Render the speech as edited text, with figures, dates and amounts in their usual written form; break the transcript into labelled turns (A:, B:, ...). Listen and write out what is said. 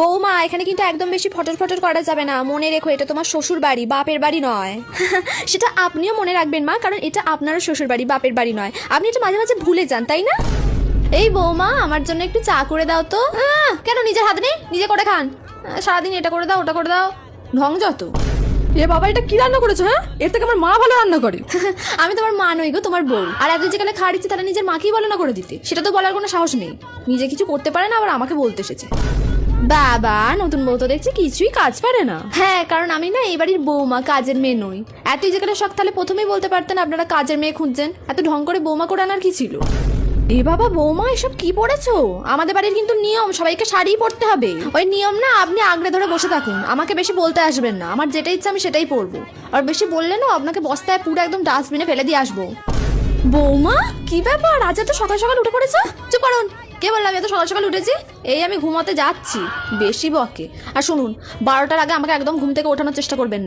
A: বৌমা, এখানে কিন্তু একদম বেশি ফটর ফটর করা যাবে না। মনে রেখো, এটা তোমার শ্বশুর বাড়ি, বাপের বাড়ি নয়। সেটা আপনিও মনে রাখবেন মা, কারণ এটা আপনারও শ্বশুর বাড়ি, বাপের বাড়ি নয়। আপনি এটা মাঝে মাঝে ভুলে যান, তাই না? এই বৌমা, আমার জন্য একটু চা করে দাও তো। কেন নিজের হাতে নেই? নিজে করে খান। সারাদিন এটা করে দাও, ওটা করে দাও, ঢং যত।
B: এ বাবা, এটা কি রান্না করেছো? হ্যাঁ, এর থেকে আমার মা ভালো রান্না করে।
A: আমি তোমার মা নই গো, তোমার বউ। আর এত যেখানে খাড়িচ্ছে তারা নিজের মাকেই বলে না করে দিতে, সেটা তো বলার কোনো সাহস নেই। নিজে কিছু করতে পারে না, আবার আমাকে বলতে এসেছে। বাবা, নতুন বউ তো দেখছি কিছুই কাজ পারে না। হ্যাঁ, কারণ আমি না এই বাড়ির বৌমা, কাজের মেয়ে নই। এতই যেখানে শখ, তাহলে প্রথমেই বলতে পারতেন আপনারা কাজের মেয়ে খুঁজছেন। এত ঢং করে বৌমা করে আনার কি ছিল? এ বাবা বৌমা, এসব কি পড়েছো? আমাদের বাড়ির কিন্তু নিয়ম, সবাইকে শাড়ি পরতে হবে। ওই নিয়ম না, আপনি আগলে ধরে বসে থাকুন, আমাকে বেশি বলতে আসবেন না। আমার যেটা ইচ্ছা আমি সেটাই পরবো। আর বেশি বললে না, আপনাকে বস্তায় পুরো একদম ডাস্টবিনে ফেলে দিয়ে আসবো। বৌমা, কি ব্যাপার? আজ এত সকাল সকাল উঠে পড়েছো? চুপ করুন। কে বললাম এত সকাল সকাল উঠেছি? এই আমি ঘুমাতে যাচ্ছি, বেশি বকে। আর শুনুন, 12টার আগে আমাকে একদম ঘুম থেকে ওঠানোর চেষ্টা করবেন না।